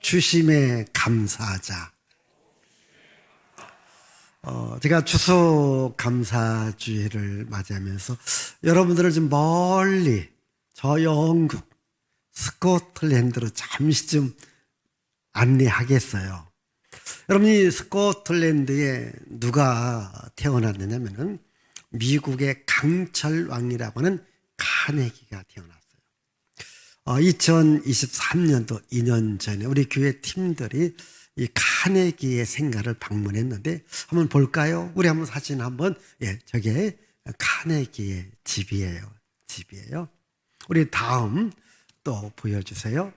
주심에 감사하자. 제가 추수감사주일을 맞이하면서 여러분들을 좀 멀리 저 영국 스코틀랜드로 잠시 좀 안내하겠어요. 여러분이 스코틀랜드에 누가 태어났느냐면은 미국의 강철왕이라고 하는 카네기가 태어났어요. 2023년도 2년 전에 우리 교회 팀들이 이 카네기의 생가를 방문했는데 한번 볼까요? 우리 한번 사진 한번. 저게 카네기의 집이에요. 우리 다음 또 보여주세요.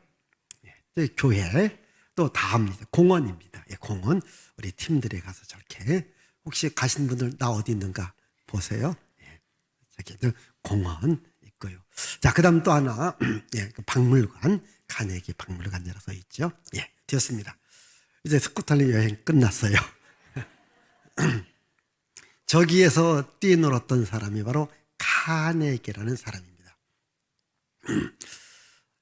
교회 또 다음입니다. 공원입니다. 공원. 우리 팀들이 가서 저렇게 혹시 가신 분들 나 어디 있는가 보세요. 저기 공원 있고요. 자, 그다음 또 하나 박물관, 카네기 박물관이라고 써 있죠. 되었습니다. 이제 스코틀랜드 여행 끝났어요. 저기에서 뛰놀았던 사람이 바로 카네기라는 사람입니다.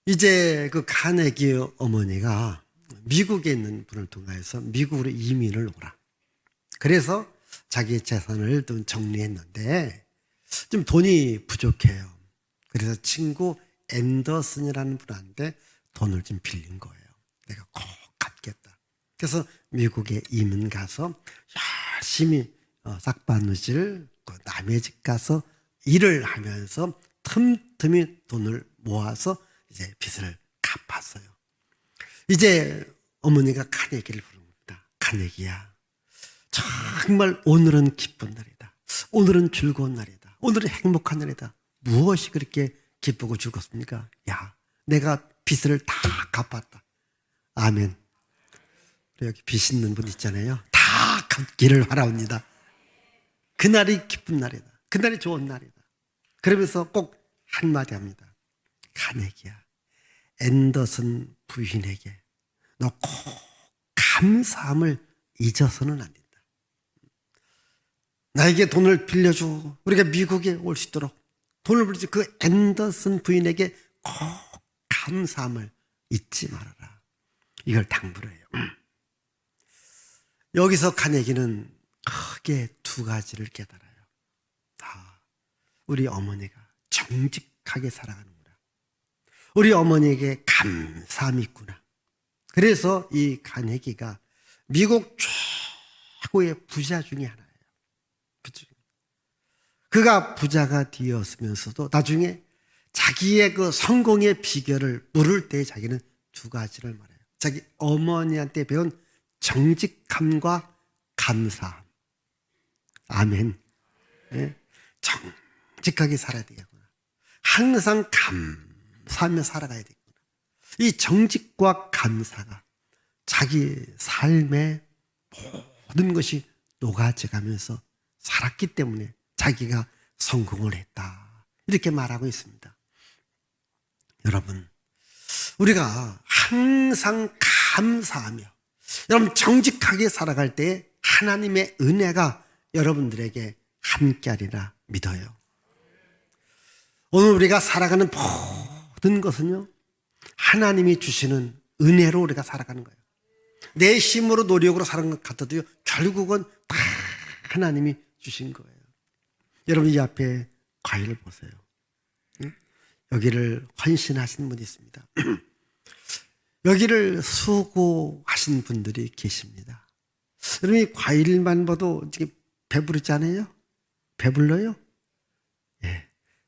이제 그 카네기 어머니가 미국에 있는 분을 통해서 미국으로 이민을 오라. 그래서 자기 재산을 좀 정리했는데 좀 돈이 부족해요. 그래서 친구 앤더슨이라는 분한테 돈을 좀 빌린 거예요. 내가 꼭 갚겠다. 그래서 미국에 이민 가서 열심히 싹바느질, 남의 집 가서 일을 하면서 틈틈이 돈을 모아서 이제 빚을 갚았어요. 이제 어머니가 카네기를 부릅니다. 카네기야, 정말 오늘은 기쁜 날이다. 오늘은 즐거운 날이다. 오늘은 행복한 날이다. 무엇이 그렇게 기쁘고 즐겁습니까? 야, 내가 빚을 다 갚았다. 아멘. 여기 빚 있는 분 있잖아요. 다 갚기를 바랍니다. 그날이 기쁜 날이다. 그날이 좋은 날이다. 그러면서 꼭 한마디 합니다. 카네기야, 앤더슨 부인에게 너 꼭 감사함을 잊어서는 안 된다. 나에게 돈을 빌려주고 우리가 미국에 올 수 있도록 돈을 빌려주고 그 앤더슨 부인에게 꼭 감사함을 잊지 말아라. 이걸 당부를 해요. 여기서 카네기는 크게 두 가지를 깨달아요. 우리 어머니가 정직하게 살아가는구나. 우리 어머니에게 감사함이 있구나. 그래서 이 카네기가 미국 최고의 부자 중에 하나예요. 그가 부자가 되었으면서도 나중에 자기의 그 성공의 비결을 물을 때 자기는 두 가지를 말해요. 자기 어머니한테 배운 정직함과 감사함. 아멘. 정직하게 살아야 되겠구나. 항상 감사하며 살아가야 되겠구나. 이 정직과 감사가 자기 삶의 모든 것이 녹아져가면서 살았기 때문에 자기가 성공을 했다. 이렇게 말하고 있습니다. 여러분, 우리가 항상 감사하며 여러분 정직하게 살아갈 때 하나님의 은혜가 여러분들에게 함께하리라 믿어요. 오늘 우리가 살아가는 모든 것은요, 하나님이 주시는 은혜로 우리가 살아가는 거예요. 내 힘으로 노력으로 사는 것 같아도요, 결국은 다 하나님이 주신 거예요. 여러분, 이 앞에 과일을 보세요. 여기를 헌신하신 분이 있습니다. 여기를 수고하신 분들이 계십니다. 여러분, 이 과일만 봐도 배부르지 않아요? 배불러요?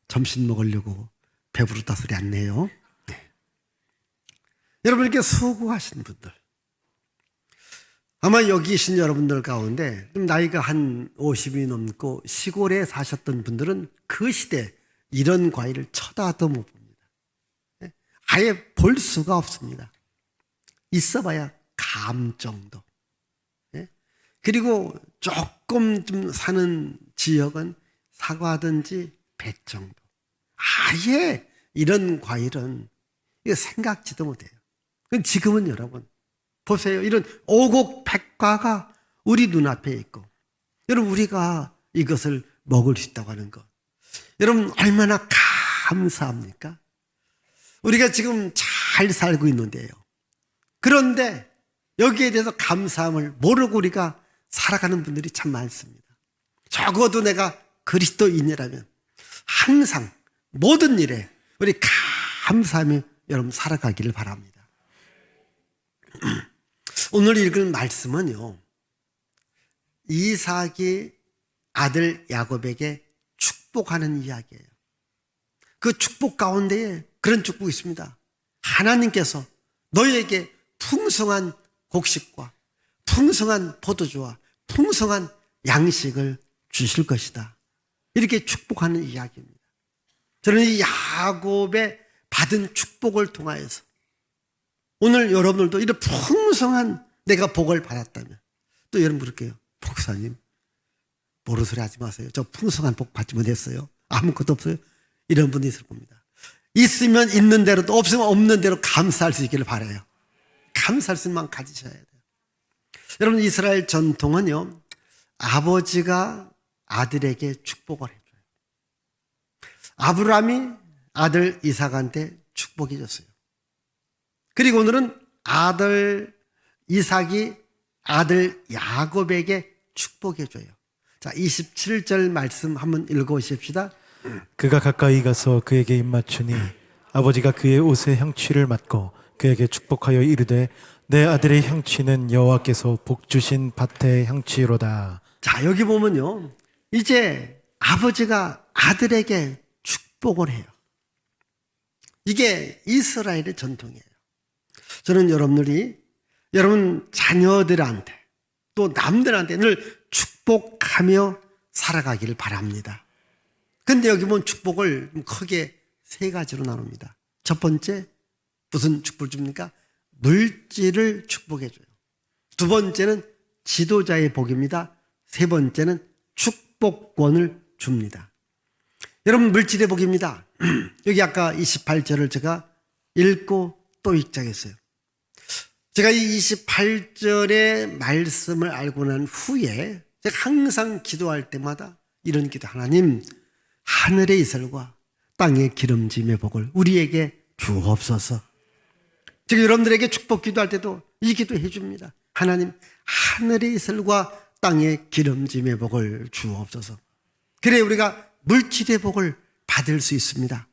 점심 먹으려고 배부르다 소리 안 내요. 여러분, 이렇게 수고하신 분들, 아마 여기 계신 여러분들 가운데 좀 나이가 한 50이 넘고 시골에 사셨던 분들은 그 시대 이런 과일을 쳐다도 못 봅니다. 아예 볼 수가 없습니다. 있어봐야 감 정도. 그리고 조금 좀 사는 지역은 사과든지 배 정도. 아예 이런 과일은 이거 생각지도 못해요. 지금은 여러분 보세요. 이런 오곡백과가 우리 눈앞에 있고, 여러분 우리가 이것을 먹을 수 있다고 하는 것, 여러분 얼마나 감사합니까? 우리가 지금 잘 살고 있는데요, 그런데 여기에 대해서 감사함을 모르고 우리가 살아가는 분들이 참 많습니다. 적어도 내가 그리스도인이라면 항상 모든 일에 우리 감사하며 여러분 살아가기를 바랍니다. 오늘 읽은 말씀은요, 이삭이 아들 야곱에게 축복하는 이야기예요. 그 축복 가운데에 그런 축복이 있습니다. 하나님께서 너희에게 풍성한 곡식과 풍성한 포도주와 풍성한 양식을 주실 것이다. 이렇게 축복하는 이야기입니다. 저는 이 야곱의 받은 축복을 통하여서 오늘 여러분들도 이런 풍성한 내가 복을 받았다면 또 여러분 그럴게요. 목사님 모르는 소리 하지 마세요. 저 풍성한 복 받지 못했어요. 아무것도 없어요. 이런 분이 있을 겁니다. 있으면 있는 대로 또 없으면 없는 대로 감사할 수 있기를 바라요. 감사할 수 있는 마음 가지셔야 돼요. 여러분 이스라엘 전통은요, 아버지가 아들에게 축복을 해줘요. 아브라함이 아들 이삭한테 축복해 줬어요. 그리고 오늘은 아들 이삭이 아들 야곱에게 축복해 줘요. 자, 27절 말씀 한번 읽어보십시다. 그가 가까이 가서 그에게 입맞추니 아버지가 그의 옷의 향취를 맡고 그에게 축복하여 이르되 내 아들의 향취는 여호와께서 복 주신 밭의 향취로다. 자, 여기 보면요, 이제 아버지가 아들에게 축복을 해요. 이게 이스라엘의 전통이에요. 저는 여러분들이 여러분 자녀들한테 또 남들한테 늘 축복하며 살아가기를 바랍니다. 근데 여기 보면 축복을 크게 세 가지로 나눕니다. 첫 번째, 무슨 축복을 줍니까? 물질을 축복해 줘요. 두 번째는 지도자의 복입니다. 세 번째는 축복권을 줍니다. 여러분 물질의 복입니다. 여기 아까 28절을 제가 읽고 또 읽자겠어요. 제가 이 28절의 말씀을 알고 난 후에 제가 항상 기도할 때마다 이런 기도, 하나님 하늘의 이슬과 땅의 기름짐의 복을 우리에게 주옵소서. 제가 여러분들에게 축복 기도할 때도 이 기도 해줍니다. 하나님 하늘의 이슬과 땅의 기름짐의 복을 주옵소서. 그래 우리가 물질의 복을 받을 수 있습니다.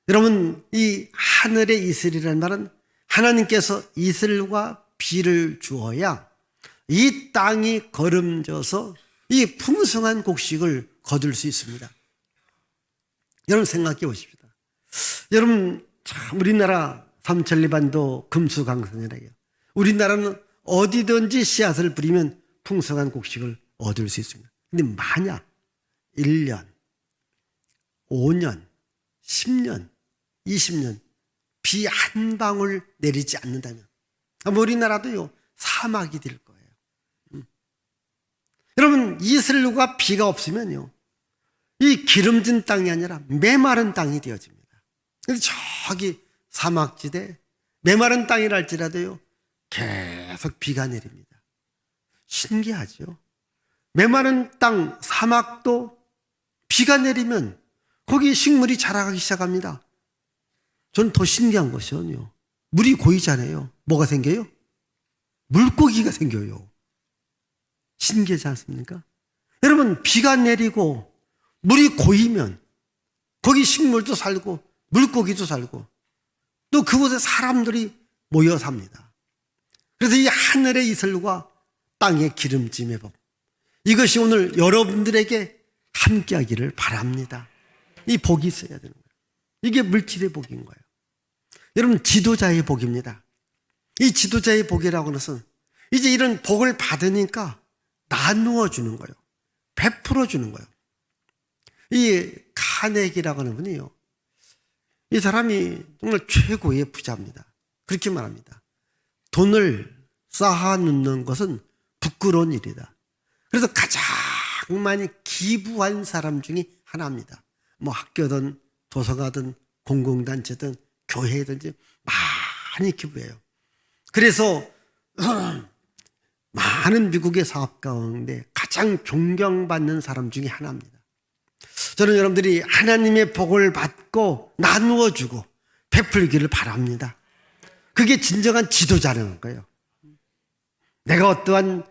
여러분 이 하늘의 이슬이라는 말은 하나님께서 이슬과 비를 주어야 이 땅이 거름져서 이 풍성한 곡식을 거둘 수 있습니다. 여러분 생각해 보십시다. 여러분 참 우리나라 삼천리반도 금수강산이라요. 우리나라는 어디든지 씨앗을 뿌리면 풍성한 곡식을 얻을 수 있습니다. 근데 만약 1년, 5년, 10년, 20년 비 한 방울 내리지 않는다면 우리나라도요 사막이 될 거예요. 여러분 이슬과 비가 없으면요 이 기름진 땅이 아니라 메마른 땅이 되어집니다. 그래서 저기 사막지대 메마른 땅이랄지라도요 계속 비가 내립니다. 신기하죠. 메마른 땅 사막도 비가 내리면 거기 식물이 자라가기 시작합니다. 전 더 신기한 것은요 물이 고이잖아요. 뭐가 생겨요? 물고기가 생겨요. 신기하지 않습니까? 여러분 비가 내리고 물이 고이면 거기 식물도 살고 물고기도 살고 또 그곳에 사람들이 모여 삽니다. 그래서 이 하늘의 이슬과 땅의 기름짐의 복, 이것이 오늘 여러분들에게 함께하기를 바랍니다. 이 복이 있어야 되는 거예요. 이게 물질의 복인 거예요. 여러분 지도자의 복입니다. 이 지도자의 복이라고 하는 것은 이제 이런 복을 받으니까 나누어 주는 거예요. 베풀어 주는 거예요. 이 카네기라고 하는 분이요, 이 사람이 정말 최고의 부자입니다. 그렇게 말합니다. 돈을 쌓아놓는 것은 부끄러운 일이다. 그래서 가장 많이 기부한 사람 중에 하나입니다. 뭐 학교든 도서관이든 공공단체든 교회든지 많이 기부해요. 그래서 많은 미국의 사업 가운데 가장 존경받는 사람 중에 하나입니다. 저는 여러분들이 하나님의 복을 받고 나누어 주고 베풀기를 바랍니다. 그게 진정한 지도자라는 거예요. 내가 어떠한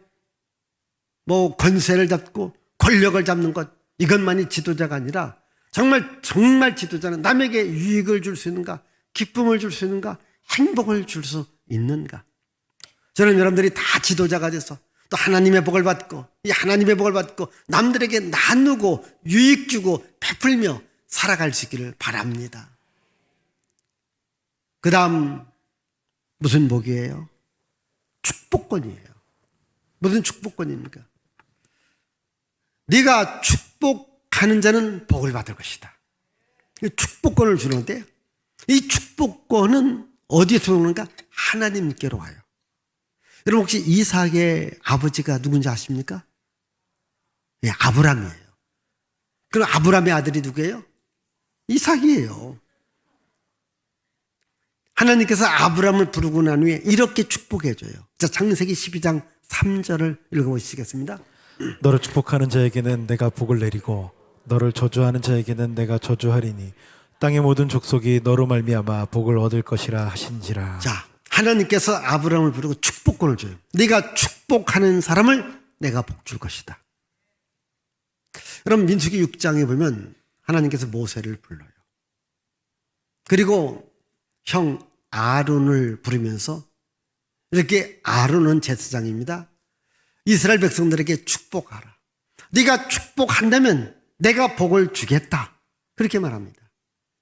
권세를 잡고 권력을 잡는 것, 이것만이 지도자가 아니라 정말 지도자는 남에게 유익을 줄 수 있는가, 기쁨을 줄 수 있는가, 행복을 줄 수 있는가. 저는 여러분들이 다 지도자가 돼서 또 하나님의 복을 받고, 이 하나님의 복을 받고 남들에게 나누고 유익 주고 베풀며 살아갈 수 있기를 바랍니다. 그 다음 무슨 복이에요? 축복권이에요. 무슨 축복권입니까? 네가 축복하는 자는 복을 받을 것이다. 축복권을 주는데 이 축복권은 어디서 오는가? 하나님께로 와요. 여러분 혹시 이삭의 아버지가 누군지 아십니까? 예, 아브람이에요. 그럼 아브람의 아들이 누구예요? 이삭이에요. 하나님께서 아브람을 부르고 난 후에 이렇게 축복해줘요. 자, 창세기 12장 3절을 읽어보시겠습니다. 너를 축복하는 자에게는 내가 복을 내리고 너를 저주하는 자에게는 내가 저주하리니 땅의 모든 족속이 너로 말미암아 복을 얻을 것이라 하신지라. 자, 하나님께서 아브람을 부르고 축복권을 줘요. 네가 축복하는 사람을 내가 복 줄 것이다. 여러분 민수기 6장에 보면 하나님께서 모세를 불러요. 그리고 형 아론을 부르면서 이렇게 아론은 제사장입니다. 이스라엘 백성들에게 축복하라. 네가 축복한다면 내가 복을 주겠다. 그렇게 말합니다.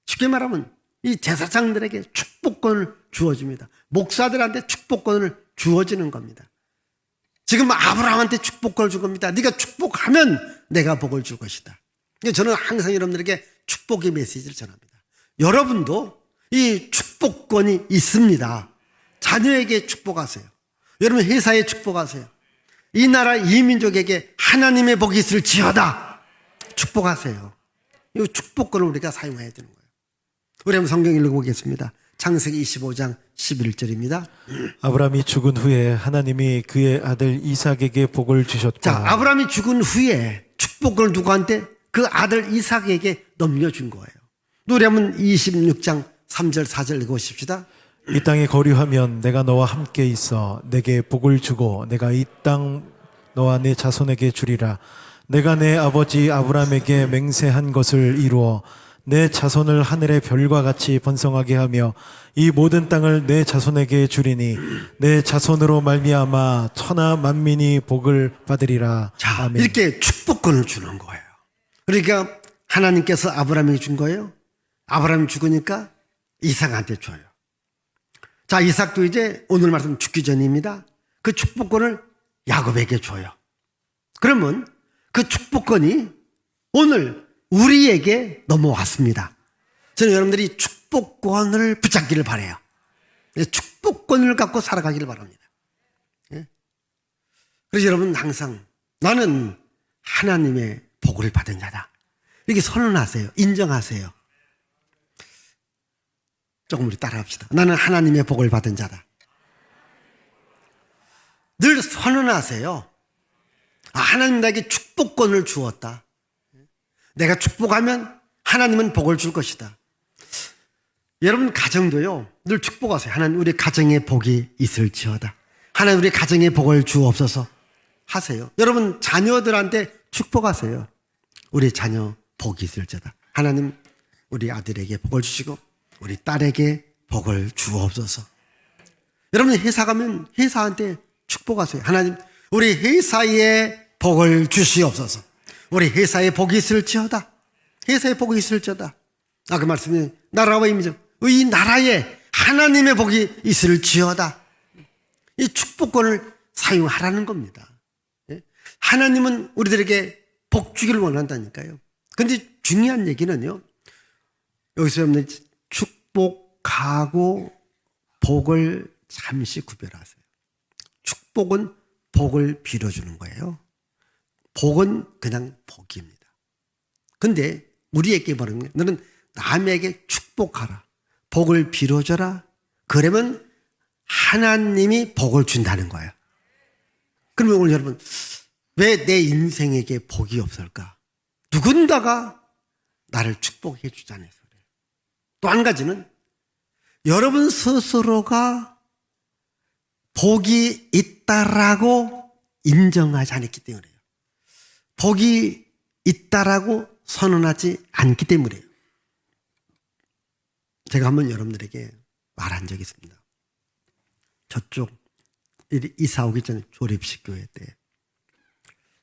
쉽게 말하면 이 제사장들에게 축복권을 주어집니다. 목사들한테 축복권을 주어지는 겁니다. 지금 아브라함한테 축복권을 준 겁니다. 네가 축복하면 내가 복을 줄 것이다. 저는 항상 여러분들에게 축복의 메시지를 전합니다. 여러분도 이 축복권이 있습니다. 자녀에게 축복하세요. 여러분 회사에 축복하세요. 이 나라 이 민족에게 하나님의 복이 있을지어다. 축복하세요. 이 축복권을 우리가 사용해야 되는 거예요. 우리 한번 성경 읽어보겠습니다. 창세기 25장 11절입니다. 아브라함이 죽은 후에 하나님이 그의 아들 이삭에게 복을 주셨고. 자, 아브라함이 죽은 후에 축복권을 누구한테? 그 아들 이삭에게 넘겨준 거예요. 우리 한번 26장 3절 4절 읽어보십시다. 이 땅에 거류하면 내가 너와 함께 있어 내게 복을 주고 내가 이 땅 너와 내 자손에게 주리라. 내가 내 아버지 아브라함에게 맹세한 것을 이루어 내 자손을 하늘의 별과 같이 번성하게 하며 이 모든 땅을 내 자손에게 주리니 내 자손으로 말미암아 천하 만민이 복을 받으리라. 자, 아멘. 이렇게 축복권을 주는 거예요. 그러니까 하나님께서 아브라함에게 준 거예요. 아브라함이 죽으니까 이삭한테 줘요. 자, 이삭도 이제 오늘 말씀 죽기 전입니다. 그 축복권을 야곱에게 줘요. 그러면 그 축복권이 오늘 우리에게 넘어왔습니다. 저는 여러분들이 축복권을 붙잡기를 바라요. 축복권을 갖고 살아가기를 바랍니다. 그래서 여러분 항상 나는 하나님의 복을 받은 자다. 이렇게 선언하세요. 인정하세요. 조금 우리 따라합시다. 나는 하나님의 복을 받은 자다. 늘 선언하세요. 하나님 나에게 축복권을 주었다. 내가 축복하면 하나님은 복을 줄 것이다. 여러분 가정도요. 늘 축복하세요. 하나님 우리 가정에 복이 있을지어다. 하나님 우리 가정에 복을 주옵소서 하세요. 여러분 자녀들한테 축복하세요. 우리 자녀 복이 있을지어다. 하나님 우리 아들에게 복을 주시고 우리 딸에게 복을 주옵소서. 여러분 회사 가면 회사한테 축복하세요. 하나님 우리 회사에 복을 주시옵소서. 우리 회사에 복이 있을지어다. 회사에 복이 있을지어다. 그 말씀이 나라와 이 민족 이 나라에 하나님의 복이 있을지어다. 이 축복권을 사용하라는 겁니다. 하나님은 우리들에게 복 주기를 원한다니까요. 그런데 중요한 얘기는요. 여기서 여러분들 축복하고 복을 잠시 구별하세요. 축복은 복을 빌어주는 거예요. 복은 그냥 복입니다. 근데 우리에게 말하는 게 너는 남에게 축복하라. 복을 빌어줘라. 그러면 하나님이 복을 준다는 거예요. 그러면 오늘 여러분 왜 내 인생에게 복이 없을까? 누군가가 나를 축복해 주자는 소리예요. 또 한 가지는 여러분 스스로가 복이 있다라고 인정하지 않았기 때문에요. 복이 있다라고 선언하지 않기 때문에요. 제가 한번 여러분들에게 말한 적이 있습니다. 저쪽 이사 오기 전에 조립식 교회 때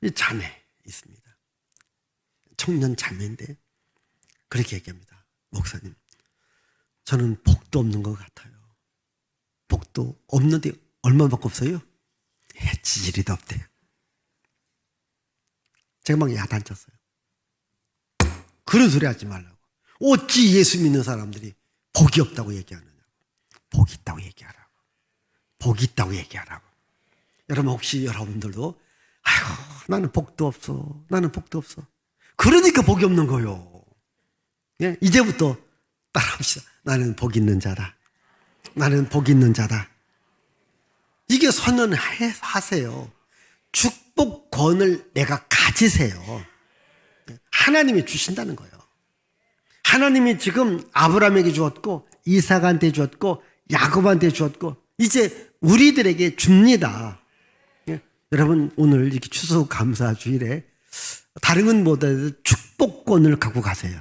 이 자매 있습니다. 청년 자매인데 그렇게 얘기합니다. 목사님, 저는 복도 없는 것 같아요. 복도 없는데 얼마밖에 없어요? 지지리도 없대요. 제가 막 야단쳤어요. 그런 소리 하지 말라고. 어찌 예수 믿는 사람들이 복이 없다고 얘기하느냐고. 복이 있다고 얘기하라고. 복이 있다고 얘기하라고. 여러분 혹시 여러분들도 아이고 나는 복도 없어. 나는 복도 없어. 그러니까 복이 없는 거요. 예? 이제부터 따라합시다. 나는 복 있는 자다. 나는 복 있는 자다. 이게 선언하세요. 축복권을 내가 가지세요. 하나님이 주신다는 거예요. 하나님이 지금 아브라함에게 주었고 이삭한테 주었고 야곱한테 주었고 이제 우리들에게 줍니다. 예? 여러분 오늘 이렇게 추수감사 주일에 다른 건 못해도 축복권을 갖고 가세요.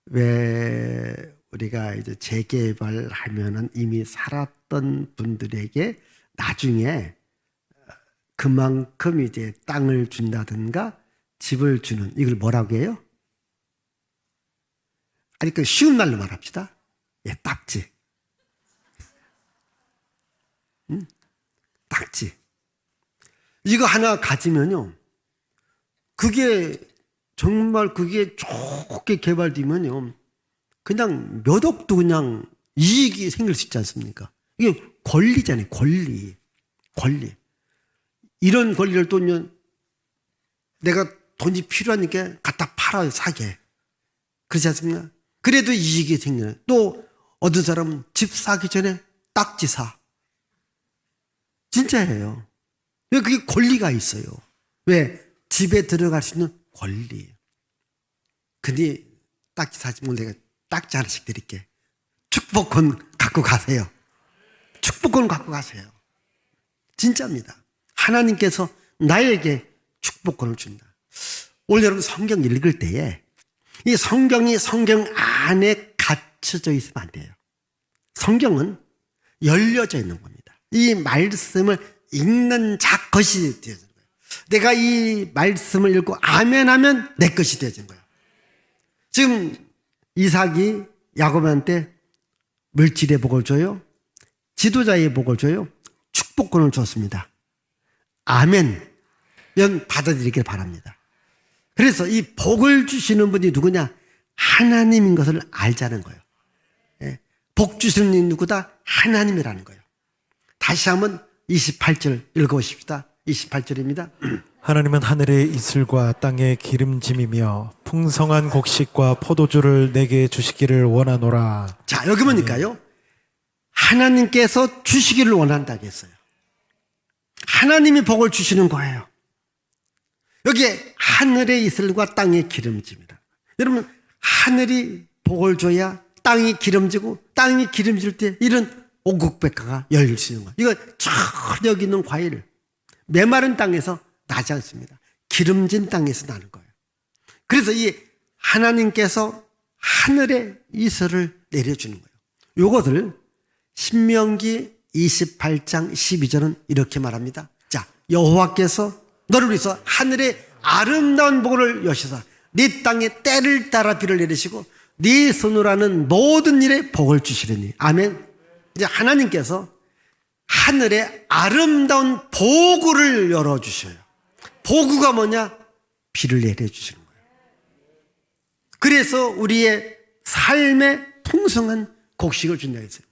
왜 우리가 이제 재개발하면은 이미 살았던 분들에게 나중에 그만큼 이제 땅을 준다든가 집을 주는 이걸 뭐라고 해요? 아니 그 쉬운 말로 말합시다. 예, 딱지. 딱지. 이거 하나 가지면요. 그게 정말 그게 좋게 개발되면요. 그냥 몇 억도 그냥 이익이 생길 수 있지 않습니까? 이게 권리잖아요. 권리. 이런 권리를 또 내가 돈이 필요하니까 갖다 팔아요. 사게. 그렇지 않습니까? 그래도 이익이 생겨요. 또 어떤 사람은 집 사기 전에 딱지 사. 진짜예요. 왜 그게 권리가 있어요. 왜? 집에 들어갈 수 있는 권리. 근데 딱지 사지 뭐 내가 딱지 하나씩 드릴게. 축복권 갖고 가세요. 축복권 갖고 가세요. 진짜입니다. 하나님께서 나에게 축복권을 준다. 오늘 여러분 성경 읽을 때에 이 성경이 성경 안에 갇혀져 있으면 안 돼요. 성경은 열려져 있는 겁니다. 이 말씀을 읽는 자 것이 되어지는 거예요. 내가 이 말씀을 읽고 아멘하면 내 것이 되어지는 거예요. 지금 이삭이 야곱한테 물질의 복을 줘요. 지도자의 복을 줘요. 축복권을 줬습니다. 아멘. 이건 받아들이길 바랍니다. 그래서 이 복을 주시는 분이 누구냐? 하나님인 것을 알자는 거예요. 예. 복 주시는 분이 누구다? 하나님이라는 거예요. 다시 한번 28절 읽어보십시다. 28절입니다. 하나님은 하늘의 이슬과 땅의 기름짐이며 풍성한 곡식과 포도주를 내게 주시기를 원하노라. 자, 여기 보니까요. 하나님께서 주시기를 원한다고 했어요. 하나님이 복을 주시는 거예요. 여기에 하늘의 이슬과 땅의 기름짐이다. 여러분, 하늘이 복을 줘야 땅이 기름지고 땅이 기름질 때 이런 오국백화가 열릴 수 있는 거예요. 이거 전혀 있는 과일, 메마른 땅에서 나지 않습니다. 기름진 땅에서 나는 거예요. 그래서 이 하나님께서 하늘의 이슬을 내려주는 거예요. 요것을 신명기 28장 12절은 이렇게 말합니다. 자, 여호와께서 너를 위해서 하늘의 아름다운 복을 여시사 네 땅에 때를 따라 비를 내리시고 네 손으로 하는 모든 일에 복을 주시려니. 아멘. 이제 하나님께서 하늘에 아름다운 보구를 열어주셔요. 보구가 뭐냐? 비를 내려주시는 거예요. 그래서 우리의 삶에 풍성한 곡식을 준다고 했어요.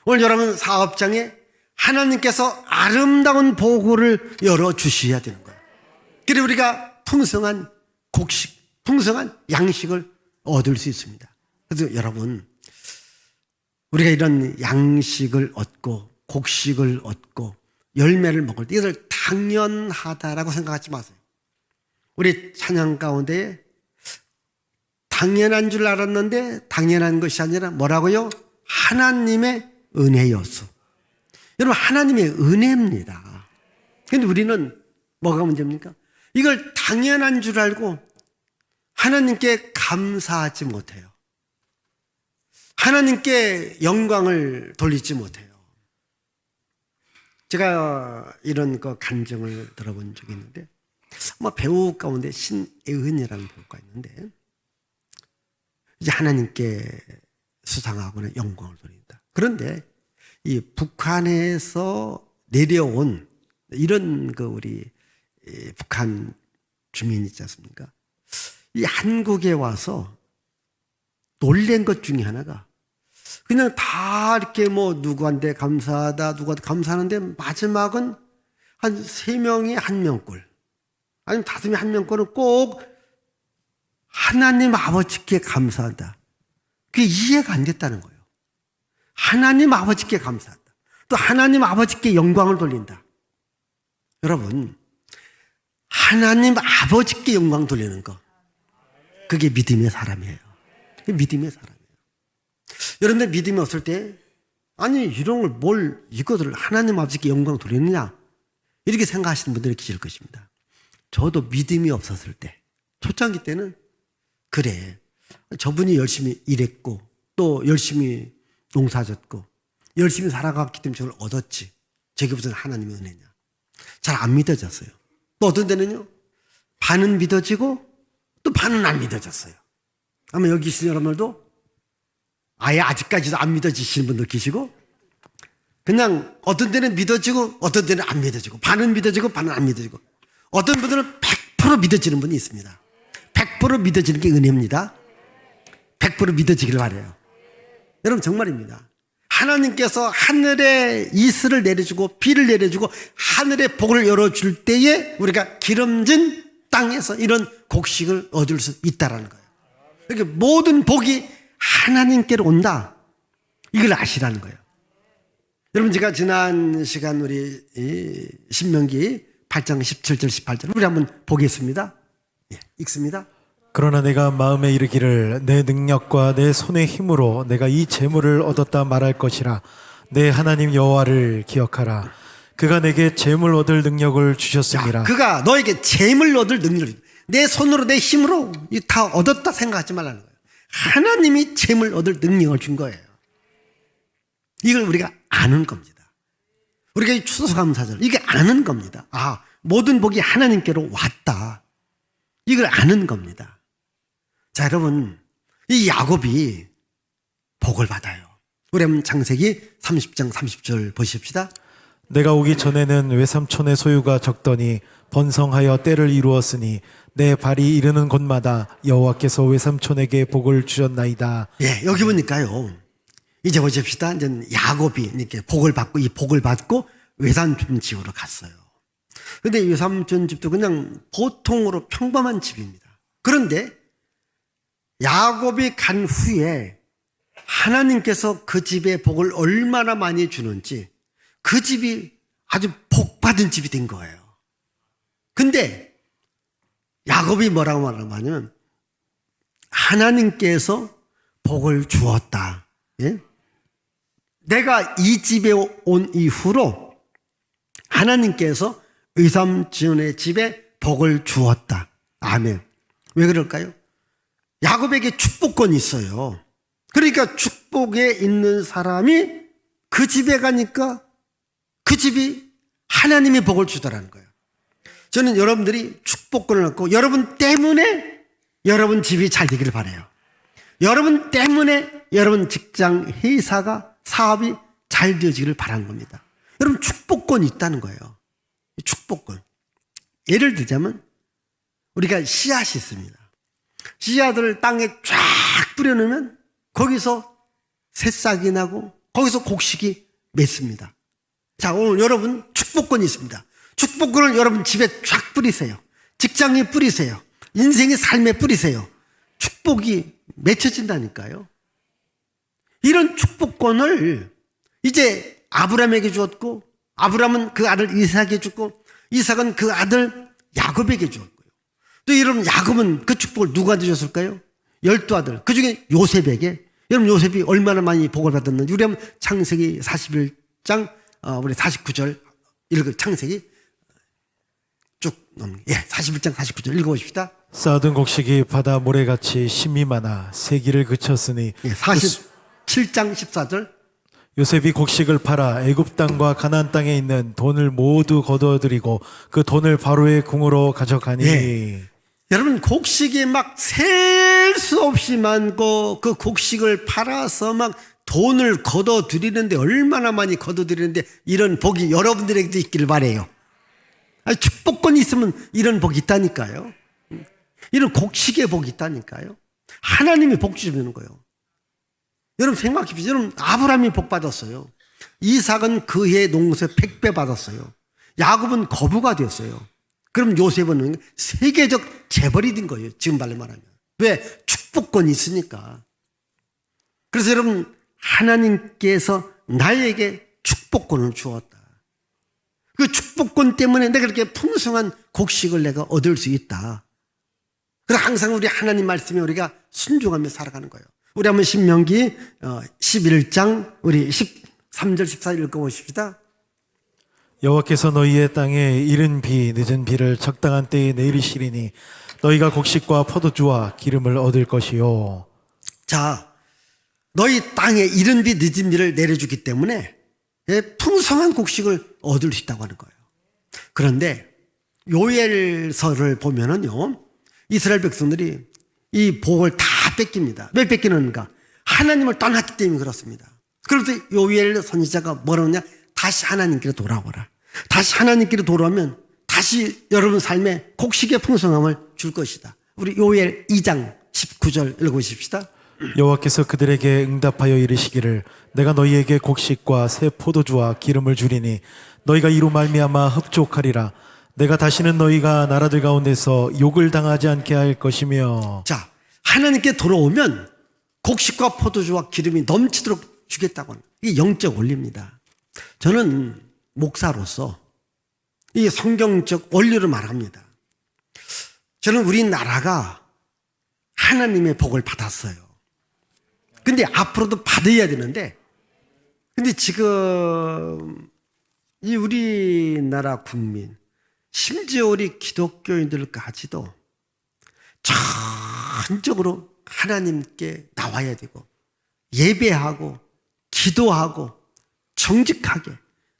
오늘 여러분 사업장에 하나님께서 아름다운 보구를 열어주셔야 되는 거예요. 그래서 우리가 풍성한 곡식, 풍성한 양식을 얻을 수 있습니다. 그래서 여러분, 우리가 이런 양식을 얻고 곡식을 얻고 열매를 먹을 때 이것을 당연하다라고 생각하지 마세요. 우리 찬양 가운데 당연한 줄 알았는데 당연한 것이 아니라 뭐라고요? 하나님의 은혜였어. 여러분, 하나님의 은혜입니다. 근데 우리는 뭐가 문제입니까? 이걸 당연한 줄 알고 하나님께 감사하지 못해요. 하나님께 영광을 돌리지 못해요. 제가 이런 거 간증을 들어본 적이 있는데, 아마 배우 가운데 신애은이라는 배우가 있는데, 이제 하나님께 수상하고는 영광을 돌린다. 그런데 이 북한에서 내려온 이런 우리 북한 주민 있지 않습니까? 이 한국에 와서 놀란 것 중에 하나가 그냥 다 이렇게 누구한테 감사하다, 누구한테 감사하는데 마지막은 한 3명이 1명꼴, 아니면 5명이 1명꼴은 꼭 하나님 아버지께 감사한다. 그게 이해가 안 됐다는 거예요. 하나님 아버지께 감사한다. 또 하나님 아버지께 영광을 돌린다. 여러분, 하나님 아버지께 영광 돌리는 거, 그게 믿음의 사람이에요. 그게 믿음의 사람이에요. 여러분들 믿음이 없을 때, 아니 이런 걸 이것을 하나님 아버지께 영광 돌리느냐, 이렇게 생각하시는 분들이 계실 것입니다. 저도 믿음이 없었을 때, 초창기 때는 그래, 저분이 열심히 일했고 또 열심히 농사졌고 열심히 살아갔기 때문에 저걸 얻었지, 저게 무슨 하나님의 은혜냐, 잘 안 믿어졌어요. 또 어떤 데는요, 반은 믿어지고 또 반은 안 믿어졌어요. 아마 여기 계신 여러분들도 아예 아직까지도 안 믿어지시는 분들 계시고, 그냥 어떤 데는 믿어지고 어떤 데는 안 믿어지고, 반은 믿어지고 반은 안 믿어지고, 어떤 분들은 100% 믿어지는 분이 있습니다. 100% 믿어지는 게 은혜입니다. 100% 믿어지길 바라요. 여러분, 정말입니다. 하나님께서 하늘에 이슬을 내려주고 비를 내려주고 하늘의 복을 열어줄 때에 우리가 기름진 땅에서 이런 곡식을 얻을 수 있다는 거예요. 이렇게 모든 복이 하나님께로 온다, 이걸 아시라는 거예요. 여러분, 제가 지난 시간 우리 신명기 8장 17절 18절 우리 한번 보겠습니다. 예, 읽습니다. 그러나 내가 마음에 이르기를 내 능력과 내 손의 힘으로 내가 이 재물을 얻었다 말할 것이라. 내 하나님 여호와를 기억하라. 그가 내게 재물 얻을 능력을 주셨습니다. 그가 너에게 재물 얻을 능력을, 내 손으로 내 힘으로 다 얻었다 생각하지 말라는 거예요. 하나님이 재물 얻을 능력을 준 거예요. 이걸 우리가 아는 겁니다. 우리가 이 추수감사절, 이게 아는 겁니다. 아, 모든 복이 하나님께로 왔다, 이걸 아는 겁니다. 자, 여러분, 이 야곱이 복을 받아요. 우리 한번 창세기 30장 30절 보십시다. 내가 오기 전에는 외삼촌의 소유가 적더니 번성하여 때를 이루었으니 내 발이 이르는 곳마다 여호와께서 외삼촌에게 복을 주셨나이다. 예, 여기 보니까요, 이제 보십시다. 이제 야곱이 이렇게 복을 받고, 이 복을 받고 외삼촌 집으로 갔어요. 근데 외삼촌 집도 그냥 보통으로 평범한 집입니다. 그런데 야곱이 간 후에 하나님께서 그 집에 복을 얼마나 많이 주는지, 그 집이 아주 복받은 집이 된 거예요. 근데 야곱이 뭐라고 말하냐면 하나님께서 복을 주었다. 예? 내가 이 집에 온 이후로 하나님께서 외삼촌의 집에 복을 주었다. 아멘. 왜 그럴까요? 야곱에게 축복권이 있어요. 그러니까 축복에 있는 사람이 그 집에 가니까 그 집이 하나님의 복을 주더라는 거예요. 저는 여러분들이 축복권을 얻고 여러분 때문에 여러분 집이 잘 되기를 바라요. 여러분 때문에 여러분 직장, 회사가, 사업이 잘 되어지기를 바라는 겁니다. 여러분, 축복권이 있다는 거예요. 축복권. 예를 들자면 우리가 씨앗이 있습니다. 씨앗을 땅에 쫙 뿌려놓으면 거기서 새싹이 나고 거기서 곡식이 맺습니다. 자, 오늘 여러분 축복권이 있습니다. 축복권을 여러분 집에 쫙 뿌리세요. 직장에 뿌리세요. 인생의 삶에 뿌리세요. 축복이 맺혀진다니까요. 이런 축복권을 이제 아브라함에게 주었고, 아브라함은 그 아들 이삭에게 줬고, 이삭은 그 아들 야곱에게 주었고요. 또 여러분, 야곱은 그 축복을 누구한테 줬을까요? 12아들. 그 중에 요셉에게. 여러분, 요셉이 얼마나 많이 복을 받았는지 우리 한번 창세기 41장 우리 49절 창세기 쭉 넘는 41장 49절 읽어보십시다. 쌓아둔 곡식이 바다 모래같이 심이 많아 세기를 그쳤으니 47장 14절 요셉이 곡식을 팔아 애굽 땅과 가나안 땅에 있는 돈을 모두 거두어들이고 그 돈을 바로의 궁으로 가져가니 여러분 곡식이 막 셀 수 없이 많고 그 곡식을 팔아서 막 돈을 거둬들이는데 얼마나 많이 거둬들이는데 이런 복이 여러분들에게도 있기를 바라요. 아니, 축복권이 있으면 이런 복이 있다니까요. 이런 곡식의 복이 있다니까요. 하나님이 복 주시는 거예요. 여러분 생각해 보세요. 여러분 아브라함이 복 받았어요. 이삭은 그의 농사에 100배 받았어요. 야곱은 거부가 됐어요. 그럼 요셉은 세계적 재벌이 된 거예요. 지금 말로 말하면. 왜? 축복권이 있으니까. 그래서 여러분 하나님께서 나에게 축복권을 주었다. 그 축복권 때문에 내가 이렇게 풍성한 곡식을 내가 얻을 수 있다. 그래서 항상 우리 하나님 말씀에 우리가 순종하며 살아가는 거예요. 우리 한번 신명기 11장 우리 13절 14절 읽어보십시다. 여호와께서 너희의 땅에 이른 비 늦은 비를 적당한 때에 내리시리니 너희가 곡식과 포도주와 기름을 얻을 것이요. 자, 너희 땅에 이른 비 늦은 비를 내려주기 때문에 풍성한 곡식을 얻을 수 있다고 하는 거예요. 그런데 요엘서를 보면은요, 이스라엘 백성들이 이 복을 다 뺏깁니다. 왜 뺏기는가? 하나님을 떠났기 때문에 그렇습니다. 그래서 요엘 선지자가 뭐라고 하냐? 다시 하나님께로 돌아오라. 다시 하나님께로 돌아오면 다시 여러분 삶에 곡식의 풍성함을 줄 것이다. 우리 요엘 2장 19절 읽어보십시다. 여호와께서 그들에게 응답하여 이르시기를 내가 너희에게 곡식과 새 포도주와 기름을 주리니 너희가 이로 말미암아 흡족하리라. 내가 다시는 너희가 나라들 가운데서 욕을 당하지 않게 할 것이며. 자, 하나님께 돌아오면 곡식과 포도주와 기름이 넘치도록 주겠다고 하는 이게 영적 원리입니다. 저는 목사로서 이 성경적 원리를 말합니다. 저는 우리나라가 하나님의 복을 받았어요. 근데 앞으로도 받아야 되는데, 근데 지금 이 우리나라 국민, 심지어 우리 기독교인들까지도 전적으로 하나님께 나와야 되고 예배하고 기도하고 정직하게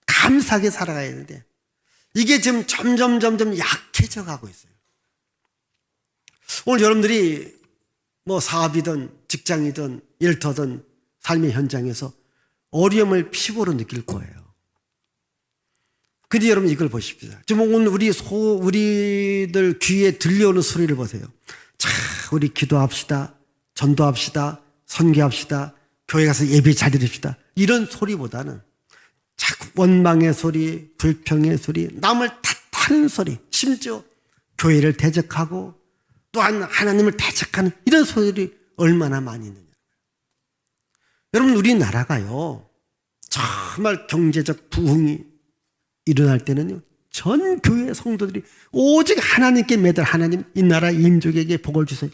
감사하게 살아가야 되는데 이게 지금 점점 약해져 가고 있어요. 오늘 여러분들이 뭐 사업이든 직장이든 일터든 삶의 현장에서 어려움을 피부로 느낄 거예요. 근데 여러분 이걸 보십시오. 지금 오늘 우리들 귀에 들려오는 소리를 보세요. 자, 우리 기도합시다. 전도합시다. 선교합시다. 교회 가서 예배 잘 드립시다. 이런 소리보다는 자꾸 원망의 소리, 불평의 소리, 남을 탓하는 소리, 심지어 교회를 대적하고 또한 하나님을 대적하는 이런 소리들이 얼마나 많이 있느냐. 여러분 우리나라가요 정말 경제적 부흥이 일어날 때는요 전 교회 성도들이 오직 하나님께 매달 하나님 이 나라 임족에게 복을 주세요.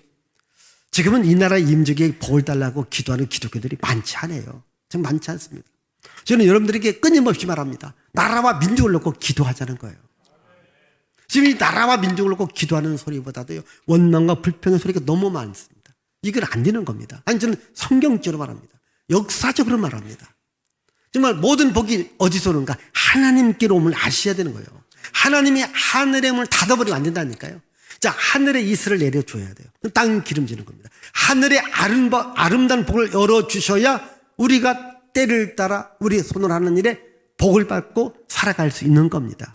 지금은 이 나라 임족에게 복을 달라고 기도하는 기독교들이 많지 않아요. 정말 많지 않습니다. 저는 여러분들에게 끊임없이 말합니다. 나라와 민족을 놓고 기도하자는 거예요. 지금 이 나라와 민족을 놓고 기도하는 소리보다도요 원망과 불평의 소리가 너무 많습니다. 이건 안 되는 겁니다. 아니 저는 성경적으로 말합니다. 역사적으로 말합니다. 정말 모든 복이 어디서 오는가? 하나님께로 옴을 아셔야 되는 거예요. 하나님이 하늘의 문을 닫아버리면 안 된다니까요. 자, 하늘의 이슬을 내려줘야 돼요. 땅 기름지는 겁니다. 하늘의 아름다운 복을 열어주셔야 우리가 때를 따라 우리 손을 하는 일에 복을 받고 살아갈 수 있는 겁니다.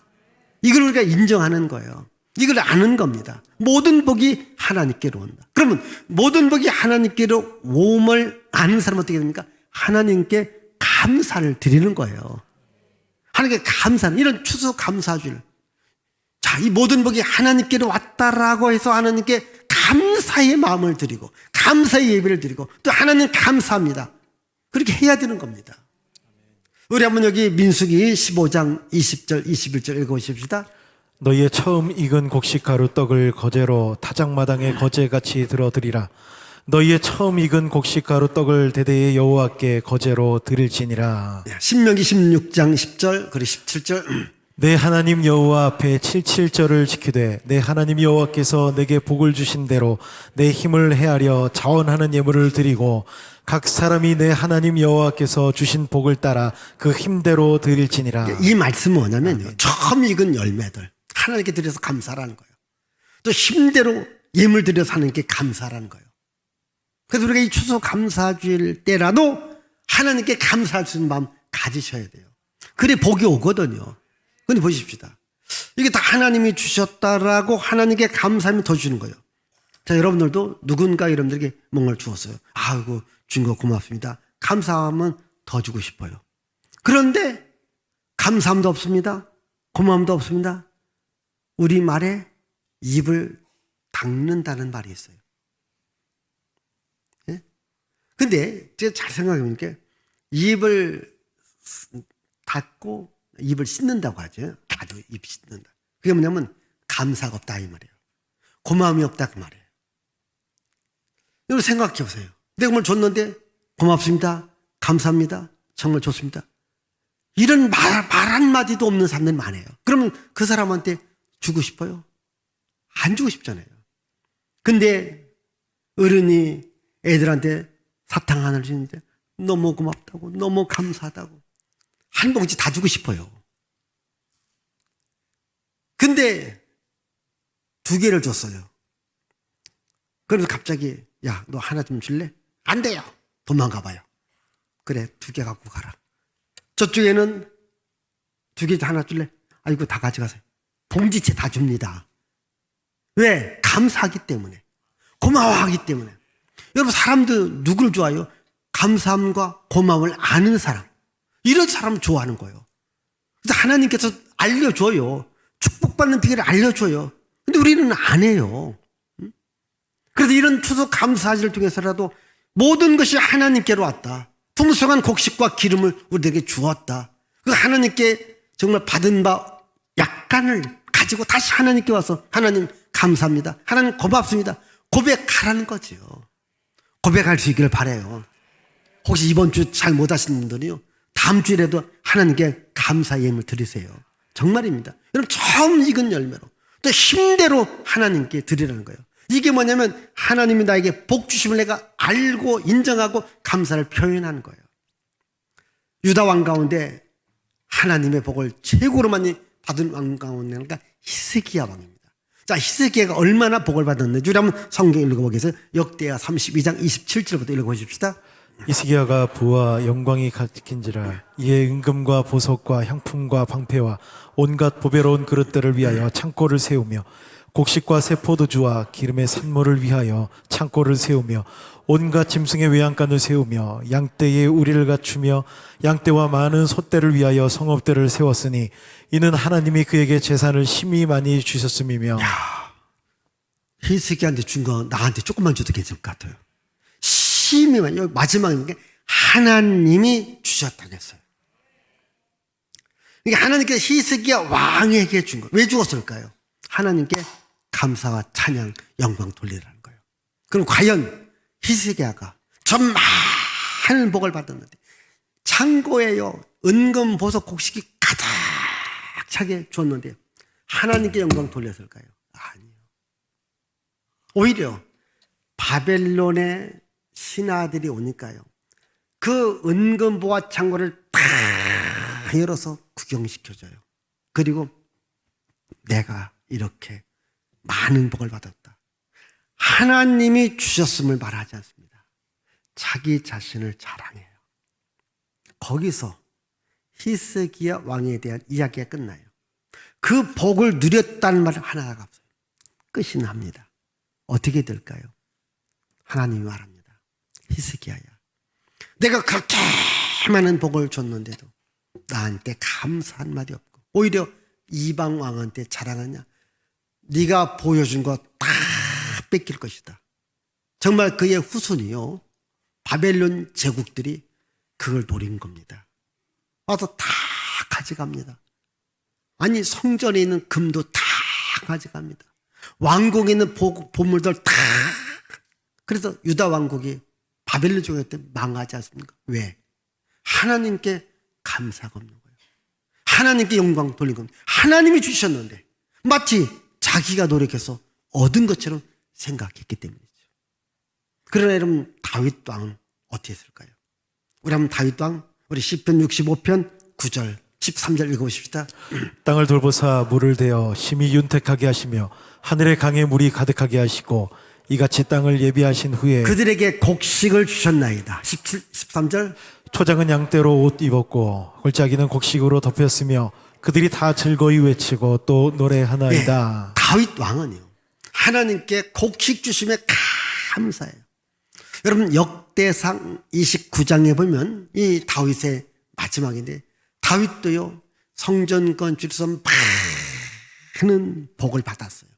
이걸 우리가 인정하는 거예요. 이걸 아는 겁니다. 모든 복이 하나님께로 온다. 그러면 모든 복이 하나님께로 옴을 아는 사람은 어떻게 됩니까? 하나님께 감사를 드리는 거예요. 하나님께 감사는 이런 추수감사주를. 자, 이 모든 복이 하나님께로 왔다라고 해서 하나님께 감사의 마음을 드리고 감사의 예배를 드리고 또 하나님 감사합니다. 그렇게 해야 되는 겁니다. 우리 한번 여기 민수기 15장 20절 21절 읽어보십시다. 너희의 처음 익은 곡식 가루 떡을 거제로 타작마당에 거제같이 들어드리라. 너희의 처음 익은 곡식가루 떡을 대대의 여호와께 거제로 드릴지니라. 신명기 16장 10절 그리고 17절 내 하나님 여호와 앞에 77절을 지키되 내 하나님 여호와께서 내게 복을 주신 대로 내 힘을 헤아려 자원하는 예물을 드리고 각 사람이 내 하나님 여호와께서 주신 복을 따라 그 힘대로 드릴지니라. 이 말씀은 뭐냐면요, 처음 익은 열매들 하나님께 드려서 감사라는 거예요. 또 힘대로 예물 드려서 하나님께 감사라는 거예요. 그래서 우리가 이 추수 감사주일 때라도 하나님께 감사할 수 있는 마음 가지셔야 돼요. 그래 복이 오거든요. 근데 보십시다. 이게 다 하나님이 주셨다라고 하나님께 감사하면 더 주는 거예요. 자, 여러분들도 누군가 여러분들에게 뭔가를 주었어요. 아이고, 준 거 고맙습니다. 감사하면 더 주고 싶어요. 그런데 감사함도 없습니다. 고마움도 없습니다. 우리 말에 입을 닦는다는 말이 있어요. 예? 근데 제가 잘 생각해보니까 입을 닫고 입을 씻는다고 하죠. 나도 입 씻는다. 그게 뭐냐면 감사가 없다 이 말이에요. 고마움이 없다 그 말이에요. 여러분 생각해 보세요. 내가 뭘 줬는데 고맙습니다. 감사합니다. 정말 좋습니다. 이런 말 한마디도 없는 사람들이 많아요. 그러면 그 사람한테 주고 싶어요? 안 주고 싶잖아요. 근데 어른이 애들한테 사탕 하나를 주는데 너무 고맙다고 너무 감사하다고 한 봉지 다 주고 싶어요. 근데 2개를 줬어요. 그래서 갑자기 야, 너 하나 좀 줄래? 안 돼요. 도망가 봐요. 그래, 2개 갖고 가라. 저쪽에는 2개 하나 줄래? 아이고, 다 가져가세요. 봉지채 다 줍니다. 왜? 감사하기 때문에. 고마워하기 때문에. 여러분, 사람들 누구를 좋아해요? 감사함과 고마움을 아는 사람. 이런 사람을 좋아하는 거예요. 그래서 하나님께서 알려줘요. 축복받는 비결을 알려줘요. 근데 우리는 안 해요. 그래서 이런 추수 감사절을 통해서라도 모든 것이 하나님께로 왔다. 풍성한 곡식과 기름을 우리에게 주었다. 그 하나님께 정말 받은 바 약간을 가지고 다시 하나님께 와서 하나님 감사합니다. 하나님 고맙습니다. 고백하라는 거죠. 고백할 수 있기를 바라요. 혹시 이번 주 잘 못 하시는 분들이요, 다음 주에라도 하나님께 감사 예물 드리세요. 정말입니다. 여러분 처음 익은 열매로 또 힘대로 하나님께 드리라는 거예요. 이게 뭐냐면 하나님이 나에게 복 주심을 내가 알고 인정하고 감사를 표현하는 거예요. 유다 왕 가운데 하나님의 복을 최고로 많이 받은 왕 가운데가 히스기야 왕입니다. 자, 히스기야가 얼마나 복을 받았는지 우리 한번 성경 읽어보겠어요. 역대하 32장 27절부터 읽어보십시다. 히스기야가 부와 영광이 가득한지라 이에 은금과 보석과 향품과 방패와 온갖 보배로운 그릇들을 위하여 창고를 세우며 곡식과 새 포도주와 기름의 산모를 위하여 창고를 세우며 온갖 짐승의 외양간을 세우며 양떼의 우리를 갖추며 양떼와 많은 소떼를 위하여 성읍들을 세웠으니 이는 하나님이 그에게 재산을 심히 많이 주셨음이며. 히스기야한테 준 거 나한테 조금만 줘도 괜찮을 것 같아요. 심히 많이. 여기 마지막인 게 하나님이 주셨다고 했어요. 그러니까 하나님께 히스기야 왕에게 준 거. 왜 주었을까요? 하나님께 감사와 찬양, 영광 돌리라는 거예요. 그럼 과연 히스기야가 저 많은 복을 받았는데 창고에요 은금, 보석, 곡식이 가득 차게 줬는데 하나님께 영광 돌렸을까요? 아니요. 오히려 바벨론의 신하들이 오니까요, 그 은금 보화 창고를 다 열어서 구경시켜줘요. 그리고 내가 이렇게 많은 복을 받았다, 하나님이 주셨음을 말하지 않습니다. 자기 자신을 자랑해요. 거기서 히스기야 왕에 대한 이야기가 끝나요. 그 복을 누렸다는 말 하나가 없어요. 끝이 납니다. 어떻게 될까요? 하나님이 말합니다. 히스기야야, 내가 그렇게 많은 복을 줬는데도 나한테 감사 한마디 없고 오히려 이방 왕한테 자랑하냐? 네가 보여준 거 다 뺏길 것이다. 정말 그의 후손이요, 바벨론 제국들이 그걸 노린 겁니다. 와서 다 가져갑니다. 아니, 성전에 있는 금도 다 가져갑니다. 왕궁에 있는 보물들 다 그래서 유다 왕국이 바벨론 종교 때 망하지 않습니까? 왜? 하나님께 감사가 없는 거예요. 하나님께 영광 돌린 겁니다. 하나님이 주셨는데 마치 자기가 노력해서 얻은 것처럼 생각했기 때문이죠. 그러나 여러분, 다윗 왕은 어떻게 했을까요? 우리 한번 다윗 왕, 우리 시편 65편 9절 13절 읽어보십시다. 땅을 돌보사 물을 대어 심히 윤택하게 하시며 하늘의 강에 물이 가득하게 하시고 이같이 땅을 예비하신 후에 그들에게 곡식을 주셨나이다. 13절. 초장은 양떼로 옷 입었고 골짜기는 곡식으로 덮였으며 그들이 다 즐거이 외치고 또 노래하나이다. 다윗 왕은요, 하나님께 곡식 주심에 감사해요. 여러분, 역대상 29장에 보면 이 다윗의 마지막인데, 다윗도요 성전 건축에서 많은 복을 받았어요.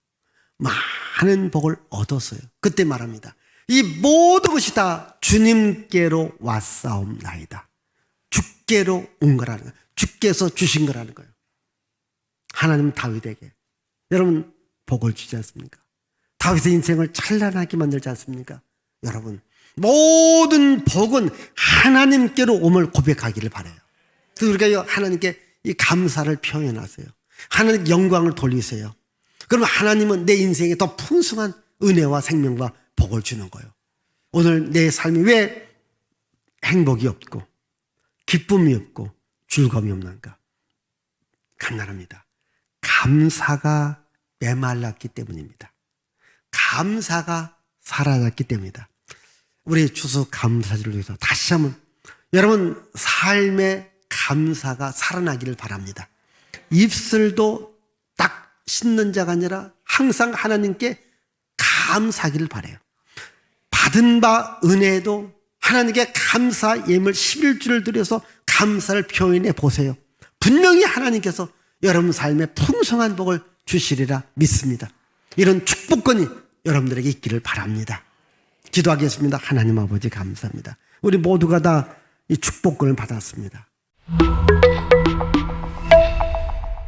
많은 복을 얻었어요. 그때 말합니다. 이 모든 것이 다 주님께로 왔사옵나이다. 주께로 온 거라는 거예요. 주께서 주신 거라는 거예요. 하나님 다윗에게 여러분 복을 주지 않습니까? 다윗의 인생을 찬란하게 만들지 않습니까? 여러분, 모든 복은 하나님께로 옴을 고백하기를 바라요. 그래서 우리가 하나님께 이 감사를 표현하세요. 하나님 영광을 돌리세요. 그러면 하나님은 내 인생에 더 풍성한 은혜와 생명과 복을 주는 거예요. 오늘 내 삶이 왜 행복이 없고 기쁨이 없고 즐거움이 없는가? 간단합니다. 감사가 메말랐기 때문입니다. 감사가 사라졌기 때문이다. 우리 추수 감사절을 위해서 다시 한번 여러분 삶의 감사가 살아나기를 바랍니다. 입술도 딱 씻는 자가 아니라 항상 하나님께 감사하기를 바라요. 받은 바 은혜도 하나님께 감사 예물 11주를 드려서 감사를 표현해 보세요. 분명히 하나님께서 여러분 삶에 풍성한 복을 주시리라 믿습니다. 이런 축복권이 여러분들에게 있기를 바랍니다. 기도하겠습니다. 하나님 아버지 감사합니다. 우리 모두가 다 이 축복권을 받았습니다.